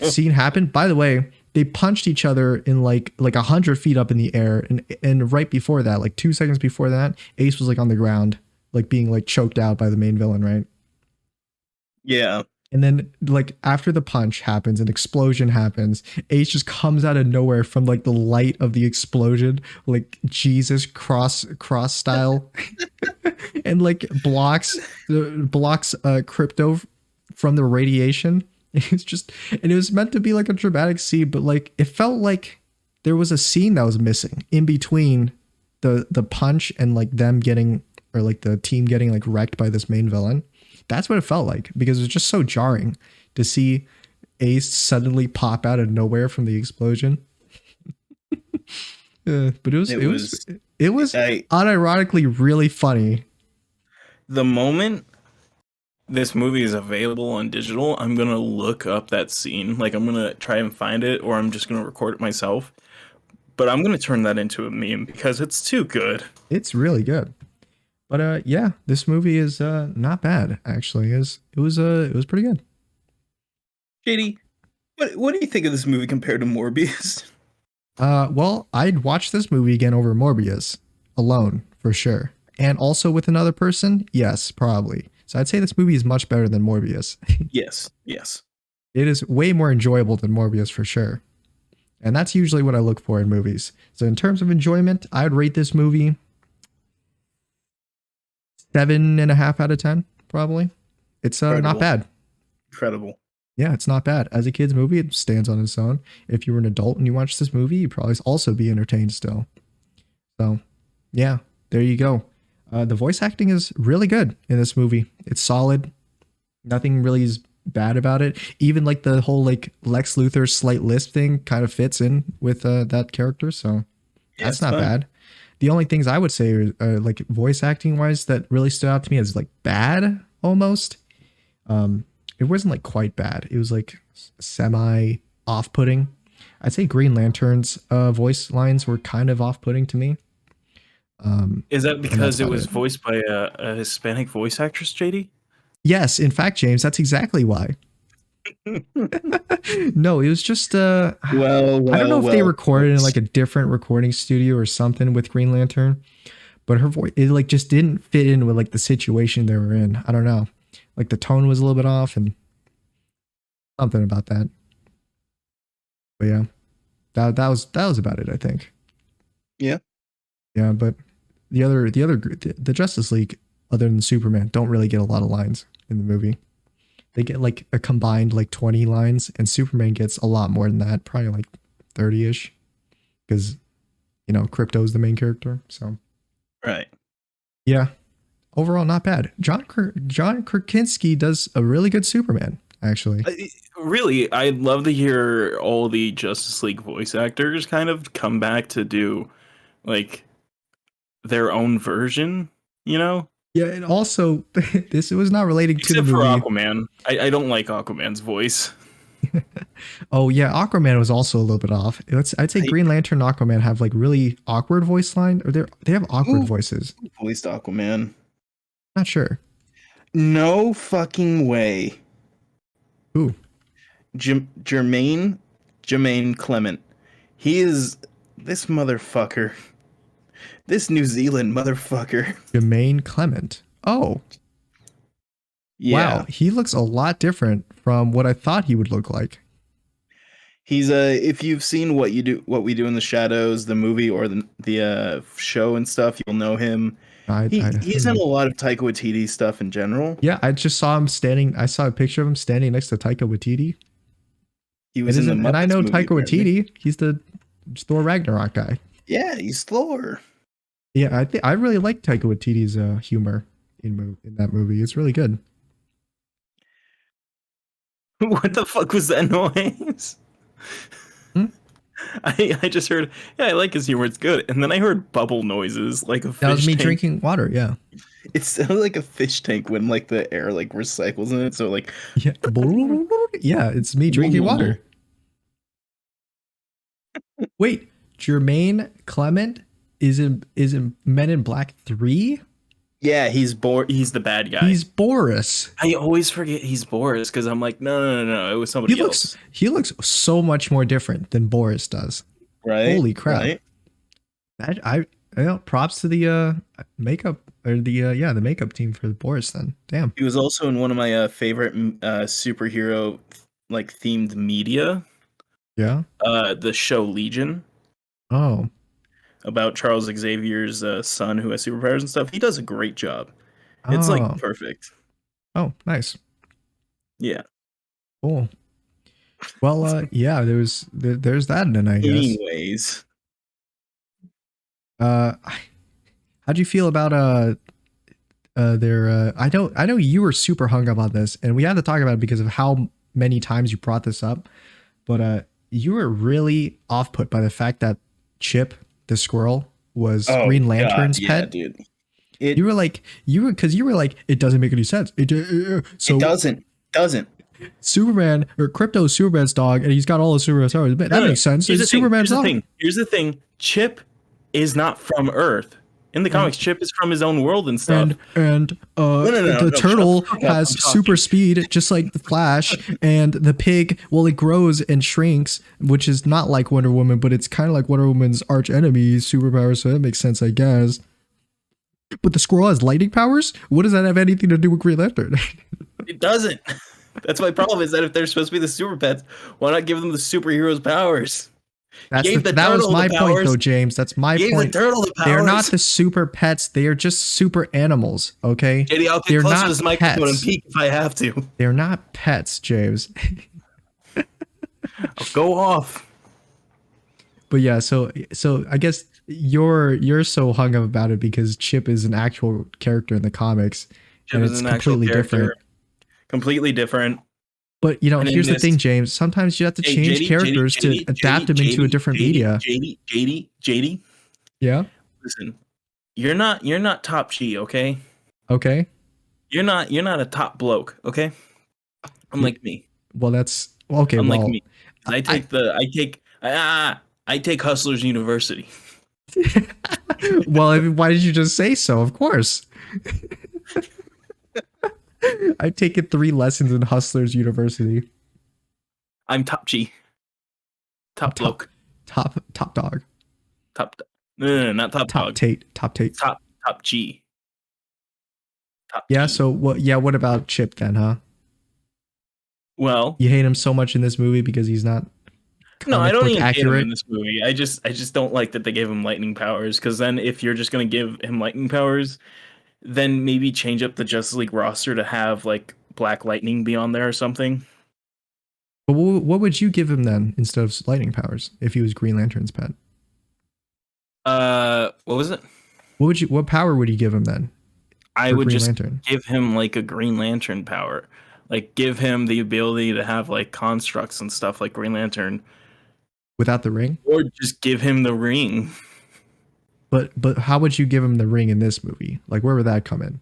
scene happened. By the way, they punched each other in like 100 feet up in the air, and right before that, like 2 seconds before that, Ace was like on the ground, like being like choked out by the main villain, right? Yeah. And then like after the punch happens, an explosion happens. Ace just comes out of nowhere from like the light of the explosion, like Jesus cross style, and like blocks Krypto from the radiation. It's just, and it was meant to be like a dramatic scene, but like it felt like there was a scene that was missing in between the punch and like them getting, or like the team getting like wrecked by this main villain. That's what it felt like, because it was just so jarring to see Ace suddenly pop out of nowhere from the explosion. But it was unironically really funny. The moment this movie is available on digital, I'm gonna look up that scene. Like, I'm gonna try and find it, or I'm just gonna record it myself. But I'm gonna turn that into a meme because it's too good. It's really good. But yeah, this movie is not bad actually. It was pretty good. JD, what do you think of this movie compared to Morbius? Well, I'd watch this movie again over Morbius alone for sure, and also with another person. Yes, probably. So I'd say this movie is much better than Morbius. Yes. It is way more enjoyable than Morbius for sure, and that's usually what I look for in movies. So in terms of enjoyment, I would rate this movie 7.5 out of 10, probably. It's not bad. Incredible. Yeah, it's not bad. As a kid's movie, it stands on its own. If you were an adult and you watched this movie, you'd probably also be entertained still. So, yeah, there you go. The voice acting is really good in this movie. It's solid. Nothing really is bad about it. Even like the whole like Lex Luthor slight lisp thing kind of fits in with that character. So that's not bad. The only things I would say are like voice acting wise that really stood out to me as like bad almost. It wasn't like quite bad. It was like semi off-putting. I'd say Green Lantern's voice lines were kind of off-putting to me. Is that because it was voiced by a Hispanic voice actress, JD? Yes, in fact, James, that's exactly why. No, it was just I don't know if they recorded in like a different recording studio or something with Green Lantern, but her voice, it like just didn't fit in with like the situation they were in. I don't know, like the tone was a little bit off and something about that. But yeah, that was about it, I think. Yeah, but the Justice League, other than Superman, don't really get a lot of lines in the movie. They get like a combined like 20 lines, and Superman gets a lot more than that, probably like 30-ish, because Krypto's the main character. So right, yeah, overall not bad. John Krasinski does a really good Superman, actually. Really, I'd love to hear all the Justice League voice actors kind of come back to do like their own version, Yeah, and also this was not relating to the movie. Except for Aquaman. I don't like Aquaman's voice. Oh yeah, Aquaman was also a little bit off. I'd say Green Lantern and Aquaman have like really awkward voice line, or they have awkward voices. Voiced Aquaman. Not sure. No fucking way. Who? Jermaine Clement. He is this motherfucker. This New Zealand motherfucker. Jermaine Clement. Oh. Yeah. Wow. He looks a lot different from what I thought he would look like. He's if you've seen What We Do in the Shadows, the movie or the show and stuff, you'll know him. He's in a lot of Taika Waititi stuff in general. Yeah, I just saw him standing. I saw a picture of him standing next to Taika Waititi. He was in the Muppets and I know movie, Taika Waititi. He's the Thor Ragnarok guy. Yeah, he's Thor. Yeah, I really like Taika Waititi's humor. in that movie. It's really good. What the fuck was that noise? Hmm? I just heard, yeah, I like his humor, it's good. And then I heard bubble noises, like a fish That was me tank. drinking water, yeah. It sounded like a fish tank when like the air like recycles in it. So like Yeah. Yeah, it's me drinking water. Wait, Jermaine Clement is in Men in Black 3? yeah, he's the bad guy. He's Boris. I always forget he's Boris because I'm like, no, it was somebody else. He looks so much more different than Boris does. Right? Holy crap. Right? I props to the makeup or the makeup team for Boris then. Damn. He was also in one of my favorite superhero like themed media. Yeah. The show Legion. Oh. About Charles Xavier's son who has superpowers and stuff. He does a great job. Oh. It's like perfect. Oh, nice. Yeah. Cool. Well, yeah, there's that then, I guess. Anyways. How'd you feel about their I know you were super hung up on this, and we had to talk about it because of how many times you brought this up, but you were really off put by the fact that Chip the squirrel was Green Lantern's pet. Dude. You were like it doesn't make any sense. It doesn't. Superman or Krypto's Superman's dog, and he's got all the Superman's powers. That makes sense. It's Superman's dog. Here's the thing. Chip is not from Earth. In the comics, Chip is from his own world and stuff. And the turtle has super speed, just like the Flash. And the pig, well, it grows and shrinks, which is not like Wonder Woman, but it's kind of like Wonder Woman's arch enemy, superpowers. So that makes sense, I guess. But the squirrel has lightning powers? What does that have anything to do with Green Lantern? It doesn't. That's my problem, is that if they're supposed to be the super pets, why not give them the superheroes' powers? That was my point, though, James. That's my point. They're not the super pets. They are just super animals, okay? JD, I'll get close to this microphone and peek if I have to. They're not pets, James. I'll go off. But yeah, so I guess you're so hung up about it because Chip is an actual character in the comics. Chip is an completely different. Completely different. But here's the thing, James. Sometimes you have to change characters to adapt them into a different media. JD. Yeah. Listen, you're not top G, okay? Okay. You're not a top bloke, okay? Unlike me. Well, that's okay. Unlike me, I take Hustlers University. Well, why did you just say so? Of course. I've taken 3 lessons in Hustlers University. I'm top G. Top bloke. Top dog. No, not top dog. Top Tate. Top G. Top G. So what about Chip then, huh? Well, you hate him so much in this movie because he's not I don't even hate him in this movie. I just don't like that they gave him lightning powers, because then if you're just going to give him lightning powers, then maybe change up the Justice League roster to have like Black Lightning be on there or something. But what would you give him then instead of lightning powers if he was Green Lantern's pet? What was it? What power would you give him then? I would just give him like a Green Lantern power. Like give him the ability to have like constructs and stuff like Green Lantern. Without the ring? Or just give him the ring. But how would you give him the ring in this movie? Like, where would that come in?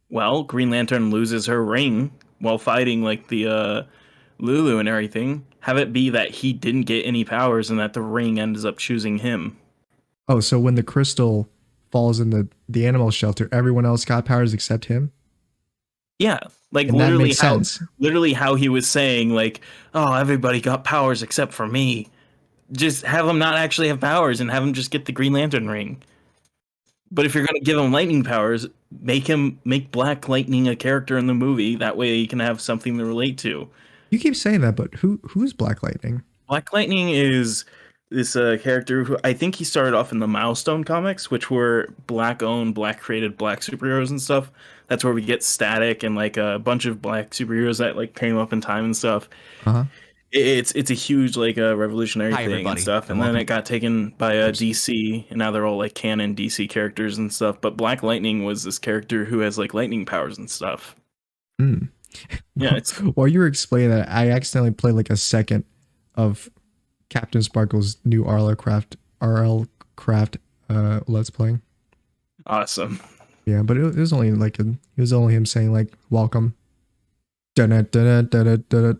Well, Green Lantern loses her ring while fighting like the Lulu and everything. Have it be that he didn't get any powers and that the ring ends up choosing him. Oh, so when the crystal falls in the animal shelter, everyone else got powers except him? Yeah, like literally how he was saying like, oh, everybody got powers except for me. Just have him not actually have powers and have him just get the Green Lantern ring. But if you're going to give him lightning powers, make Black Lightning a character in the movie. That way he can have something to relate to. You keep saying that, but who's Black Lightning? Black Lightning is this character who I think he started off in the Milestone comics, which were Black-owned, Black-created Black superheroes and stuff. That's where we get Static and like a bunch of Black superheroes that like came up in time and stuff. Uh-huh. It's a huge like revolutionary Hi, thing everybody, and stuff, and then it got taken by DC, and now they're all like canon DC characters and stuff. But Black Lightning was this character who has like lightning powers and stuff. Mm. Yeah, it's while you were explaining that, I accidentally played like a second of Captain Sparkle's new RL Craft Let's Play. Awesome. Yeah, but it was only like it was only him saying like welcome. Dun-dun-dun-dun-dun-dun.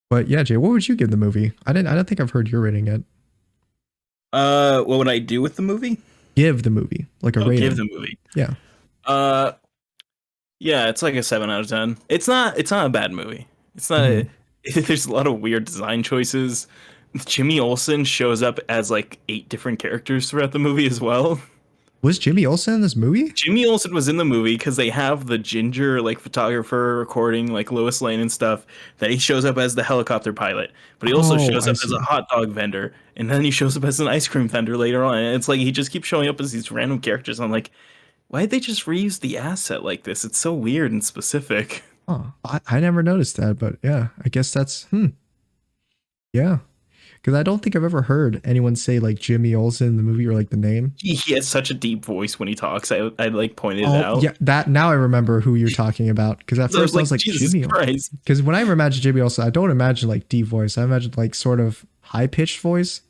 But yeah, Jay, what would you give the movie? I don't think I've heard your rating yet. What would I do with the movie? Give the movie like a rating. Give the movie. Yeah. Yeah, it's like a 7 out of 10. It's not a bad movie. It's not. There's a lot of weird design choices. Jimmy Olsen shows up as like 8 different characters throughout the movie as well. Was Jimmy Olsen in this movie? Jimmy Olsen was in the movie because they have the ginger like photographer recording like Lois Lane and stuff. That he shows up as the helicopter pilot, but he also shows up as a hot dog vendor, and then he shows up as an ice cream vendor later on. And it's like he just keeps showing up as these random characters. I'm like, why did they just reuse the asset like this? It's so weird and specific. Oh, I never noticed that, but yeah, I guess that's yeah. Because I don't think I've ever heard anyone say like Jimmy Olsen in the movie or like the name. He has such a deep voice when he talks. I like pointed it out. Yeah, that now I remember who you're talking about. Because at first I was like Jimmy Olsen. Because when I imagine Jimmy Olsen, I don't imagine like deep voice. I imagine like sort of high pitched voice.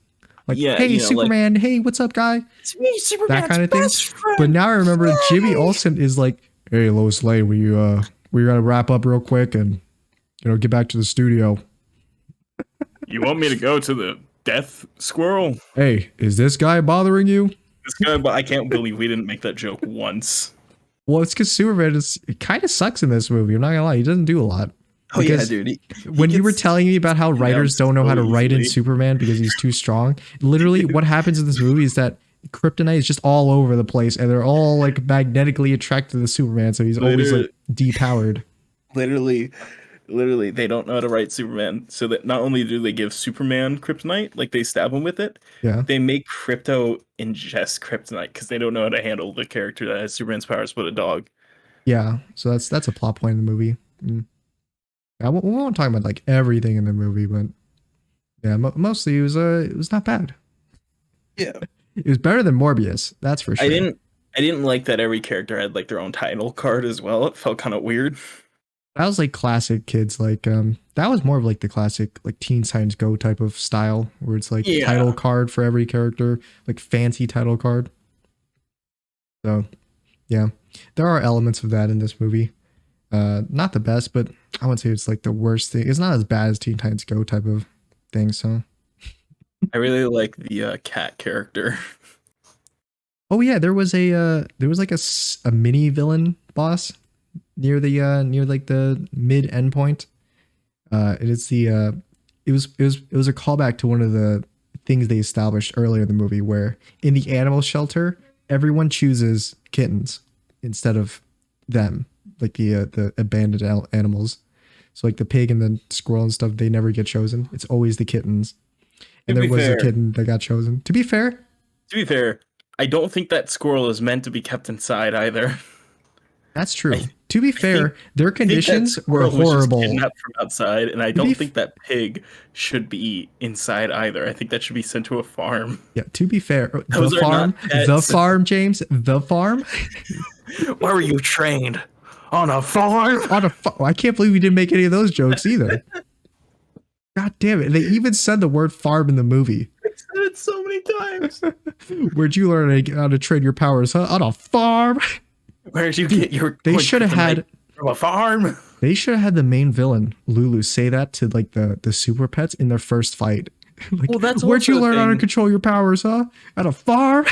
Like, hey, Superman, like, hey, what's up, guy? It's me, Superman's that kind of thing. Friend. But now I remember Jimmy Olsen is like, hey, Lois Lane, we gotta wrap up real quick and get back to the studio. You want me to go to the death squirrel? Hey, is this guy bothering you? This guy, but I can't believe we didn't make that joke once. Well, it's because Superman it kind of sucks in this movie. I'm not gonna lie, he doesn't do a lot. Oh yeah, dude. When you were telling me about how writers don't know how to write in Superman because he's too strong, literally what happens in this movie is that Kryptonite is just all over the place, and they're all like magnetically attracted to Superman, so he's always like depowered. Literally, they don't know how to write Superman, so that not only do they give Superman kryptonite, like they stab him with it, they make Krypto ingest kryptonite because they don't know how to handle the character that has Superman's powers, but a dog. Yeah, so that's a plot point in the movie. We won't talk about like everything in the movie, but yeah, mostly it was not bad. Yeah, it was better than Morbius, that's for sure. I didn't like that every character had like their own title card as well. It felt kind of weird. That was like classic kids, like that was more of like the classic like Teen Titans Go type of style, where it's like title card for every character, like fancy title card. So yeah, there are elements of that in this movie. Not the best, but I wouldn't say it's like the worst thing. It's not as bad as Teen Titans Go type of thing. So I really like the cat character. Oh yeah, there was like a mini villain boss near like the mid end point. It was a callback to one of the things they established earlier in the movie, where in the animal shelter everyone chooses kittens instead of them, like the abandoned animals. So like the pig and the squirrel and stuff, they never get chosen. It's always the kittens. And there was a kitten that got chosen. To be fair, I don't think that squirrel is meant to be kept inside either. That's true. To be fair, their conditions were horrible. Was kidnapped from outside, and I don't think that pig should be inside either. I think that should be sent to a farm. Yeah, to be fair, the farm, James, the farm. Where were you trained? On a farm? I can't believe we didn't make any of those jokes either. God damn it. They even said the word farm in the movie. I said it so many times. Where'd you learn how to train your powers, huh? On a farm? Where'd you get your... They should have had... From a farm? They should have had the main villain, Lulu, say that to like the super pets in their first fight. Like, well, that's where'd you learn how to control your powers, huh? At a farm?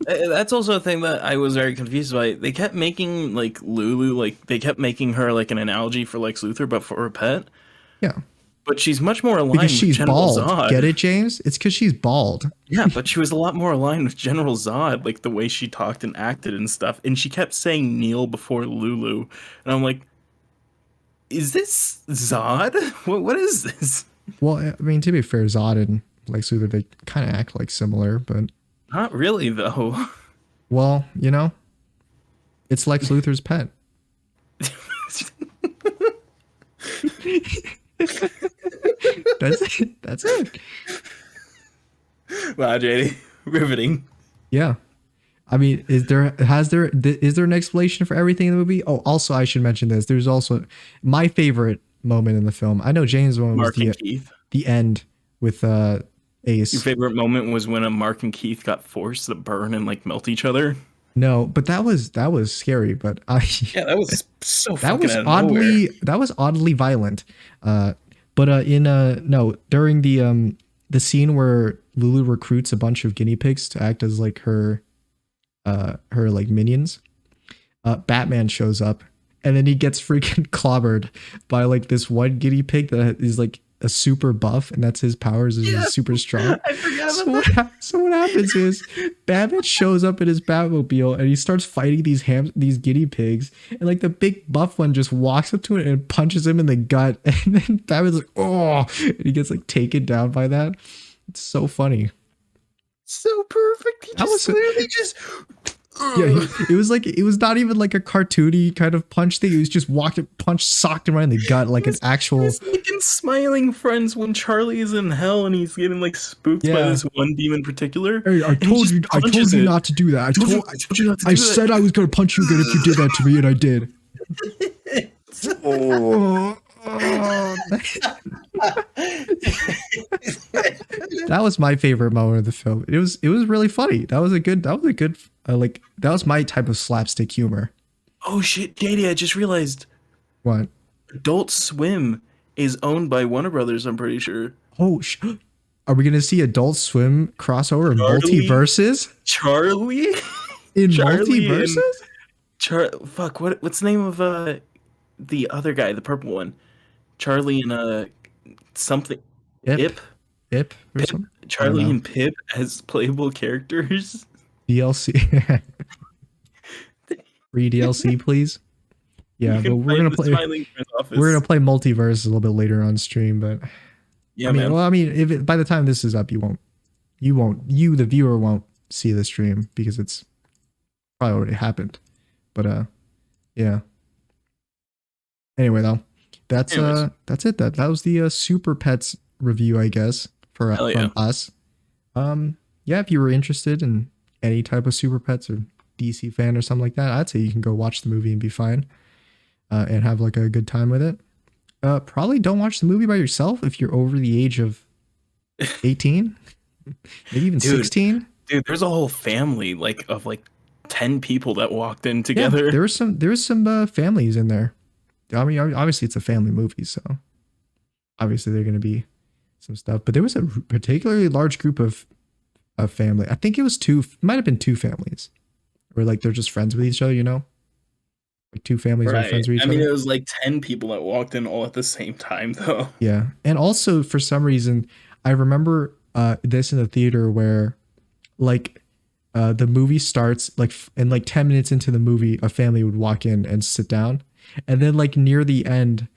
That's also a thing that I was very confused by. They kept making like Lulu, like they kept making her like an analogy for Lex Luther, but for a pet. Yeah. But she's much more aligned because she's with General bald. Zod. Get it, James? It's because she's bald. Yeah, but she was a lot more aligned with General Zod, like the way she talked and acted and stuff. And she kept saying Neil before Lulu. And I'm like, is this Zod? What is this? Well, I mean, to be fair, Zod and Lex Luthor, they kind of act like similar, but... Not really, though. Well, it's Lex Luthor's pet. That's it. That's it. Wow, JD, riveting. Yeah. I mean, is there an explanation for everything in the movie? Oh, also I should mention this. There's also my favorite moment in the film. I know James' one was the end with Ace. Your favorite moment was when Mark and Keith got forced to burn and like melt each other. No, but that was scary. But that was so fucking that was oddly violent. During the scene where Lulu recruits a bunch of guinea pigs to act as like her like minions, Batman shows up and then he gets freaking clobbered by like this one guinea pig that is like a super buff, and that's his powers, is he's super strong. I forgot so what happens is Batman shows up in his Batmobile and he starts fighting these guinea pigs, and like the big buff one just walks up to it and punches him in the gut, and then Batman's like, oh, and he gets like taken down by that. It's so funny. So perfect. He just literally just yeah, it was not even like a cartoony kind of punch thing. It was just socked him right in the gut like an actual. He's making smiling friends when Charlie is in hell and he's getting like spooked by this one demon in particular. Hey, I told you not to do that. I said I was gonna punch you again if you did that to me, and I did. That was my favorite moment of the film. It was really funny. That was my type of slapstick humor. Oh shit, JD, I just realized. What? Adult Swim is owned by Warner Brothers, I'm pretty sure. Oh, are we gonna see Adult Swim crossover in multiverses? Charlie? In multiverses? Fuck, what's the name of the other guy, the purple one? Charlie and something. Ip. Charlie and Pip as playable characters. DLC. Free DLC, please. Yeah, but we're gonna play multiverse a little bit later on stream, but yeah, man. Well, I mean, by the time this is up, you the viewer won't see the stream because it's probably already happened. But yeah. Anyway, though, that's it. That was the Super Pets review, I guess, from us. Yeah, if you were interested in any type of Super Pets or DC fan or something like that, I'd say you can go watch the movie and be fine, and have like a good time with it. Probably don't watch the movie by yourself if you're over the age of 18, maybe even 16. Dude, there's a whole family of 10 people that walked in together. Yeah, there was some families in there. I mean, obviously it's a family movie, so obviously there's going to be some stuff. But there was a particularly large group of family. I think it might have been two families, where like they're just friends with each other, you know? Like two families are friends with each other. I mean, it was like 10 people that walked in all at the same time, though. Yeah, and also for some reason, I remember this in the theater where, like, the movie starts and 10 minutes into the movie, a family would walk in and sit down, and then like near the end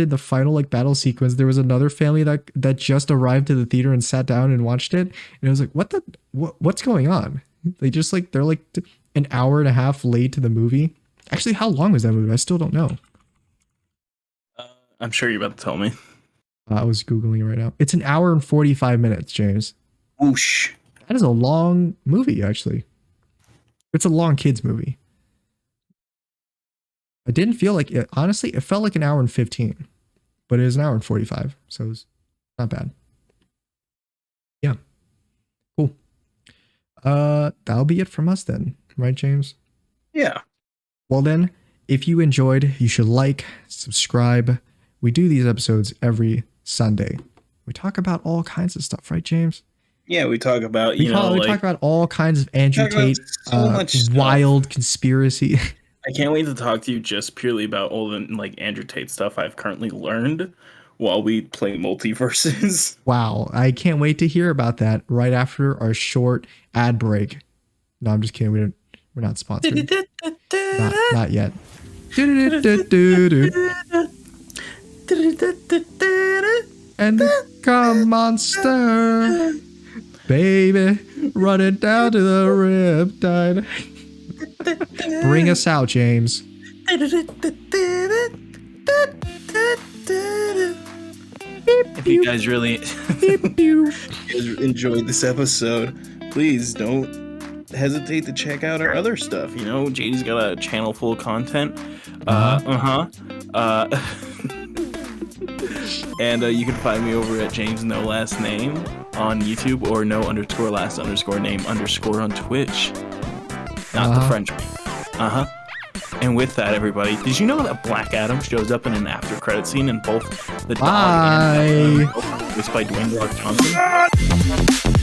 in the final battle sequence, there was another family that just arrived to the theater and sat down and watched it, and it was like, what's going on? They're like an hour and a half late to the movie. Actually, how long was that movie? I still don't know. I'm sure you're about to tell me. I was Googling it right now. It's an hour and 45 minutes, James. Whoosh. That is a long movie, actually. It's a long kids movie. I didn't feel like it. Honestly, it felt like an hour and 15, but it was an hour and 45, so it was not bad. Yeah. Cool. That'll be it from us then, right, James? Yeah. Well then, if you enjoyed, you should like, subscribe. We do these episodes every Sunday. We talk about all kinds of stuff, right, James? Yeah, we talk about we talk about all kinds of Andrew Tate, wild conspiracy. I can't wait to talk to you just purely about all the Andrew Tate stuff I've currently learned while we play multiverses. Wow, I can't wait to hear about that right after our short ad break. No, I'm just kidding. We're not sponsored. Not yet. And the monster, baby, running down to the riptide. Bring us out, James. if you guys really enjoyed this episode, please don't hesitate to check out our other stuff. You know, JD's got a channel full of content. And you can find me over at James No Last Name on YouTube, or no_last_name_ on Twitch. Not the French one. And with that, everybody, did you know that Black Adam shows up in an after credit scene in both the dog and voiced by Dwayne The Rock Johnson?